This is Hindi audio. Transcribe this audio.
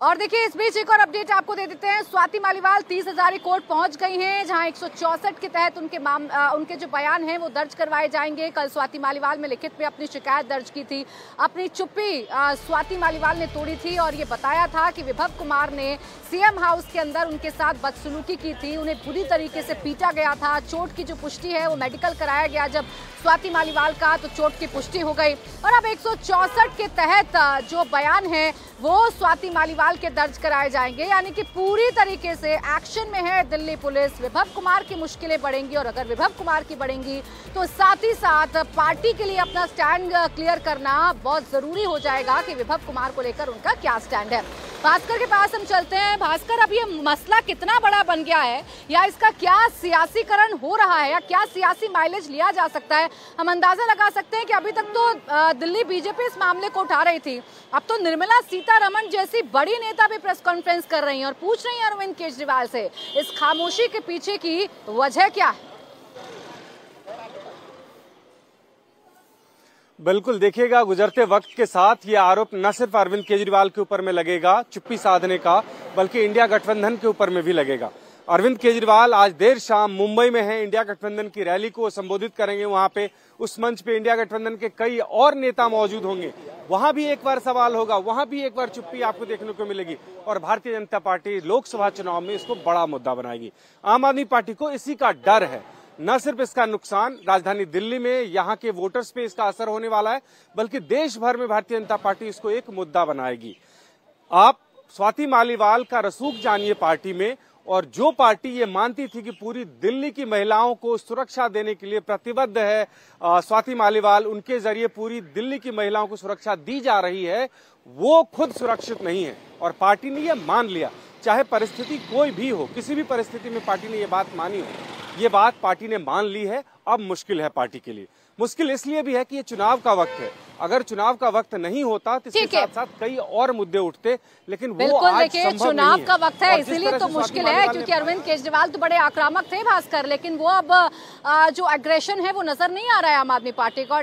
और देखिए इस बीच एक और अपडेट आपको दे देते हैं। स्वाति मालीवाल 30 हजारी कोर्ट पहुंच गई हैं, जहां 164 के तहत उनके जो बयान हैं वो दर्ज करवाए जाएंगे। कल स्वाति मालीवाल में लिखित में अपनी शिकायत दर्ज की थी। अपनी चुप्पी स्वाति मालीवाल ने तोड़ी थी और ये बताया था कि विभव कुमार ने सीएम हाउस के अंदर उनके साथ बदसलूकी की थी, उन्हें बुरी तरीके से पीटा गया था। चोट की जो पुष्टि है वो मेडिकल कराया गया जब स्वाति मालीवाल का, तो चोट की पुष्टि हो गई। और अब 164 के तहत जो बयान है वो स्वाति मालीवाल के दर्ज कराए जाएंगे, यानी कि पूरी तरीके से एक्शन में है दिल्ली पुलिस। विभव कुमार की मुश्किलें बढ़ेंगी और अगर विभव कुमार की बढ़ेंगी तो साथ ही साथ पार्टी के लिए अपना स्टैंड क्लियर करना बहुत जरूरी हो जाएगा कि विभव कुमार को लेकर उनका क्या स्टैंड है। भास्कर के पास हम चलते हैं। भास्कर, अब ये मसला कितना बड़ा बन गया है या इसका क्या सियासीकरण हो रहा है या क्या सियासी माइलेज लिया जा सकता है? हम अंदाजा लगा सकते हैं कि अभी तक तो दिल्ली बीजेपी इस मामले को उठा रही थी, अब तो निर्मला सीतारमण जैसी बड़ी नेता भी प्रेस कॉन्फ्रेंस कर रही हैं और पूछ रही हैं अरविंद केजरीवाल से इस खामोशी के पीछे की वजह क्या है? बिल्कुल, देखिएगा गुजरते वक्त के साथ ये आरोप न सिर्फ अरविंद केजरीवाल के ऊपर में लगेगा चुप्पी साधने का, बल्कि इंडिया गठबंधन के ऊपर में भी लगेगा। अरविंद केजरीवाल आज देर शाम मुंबई में हैं, इंडिया गठबंधन की रैली को संबोधित करेंगे। वहां पे उस मंच पे इंडिया गठबंधन के कई और नेता मौजूद होंगे, वहां भी एक बार सवाल होगा, वहां भी एक बार चुप्पी आपको देखने को मिलेगी और भारतीय जनता पार्टी लोकसभा चुनाव में इसको बड़ा मुद्दा बनाएगी। आम आदमी पार्टी को इसी का डर है, न सिर्फ इसका नुकसान राजधानी दिल्ली में यहाँ के वोटर्स पे इसका असर होने वाला है, बल्कि देश भर में भारतीय जनता पार्टी इसको एक मुद्दा बनाएगी। आप स्वाति मालीवाल का रसूख जानिए पार्टी में, और जो पार्टी ये मानती थी कि पूरी दिल्ली की महिलाओं को सुरक्षा देने के लिए प्रतिबद्ध है स्वाति मालीवाल, उनके जरिए पूरी दिल्ली की महिलाओं को सुरक्षा दी जा रही है, वो खुद सुरक्षित नहीं है और पार्टी ने ये मान लिया। चाहे परिस्थिति कोई भी हो, किसी भी परिस्थिति में पार्टी ने ये बात मानी हो, ये बात पार्टी ने मान ली है। अब मुश्किल है पार्टी के लिए। मुश्किल इसलिए भी है कि ये चुनाव का वक्त है, अगर चुनाव का वक्त नहीं होता तो इसके साथ साथ कई और मुद्दे उठते, लेकिन वो आज देखिए चुनाव का वक्त है इसीलिए तो मुश्किल है, क्योंकि अरविंद केजरीवाल तो बड़े आक्रामक थे भास्कर, लेकिन वो अब जो एग्रेशन है वो नजर नहीं आ रहा है आम आदमी पार्टी का।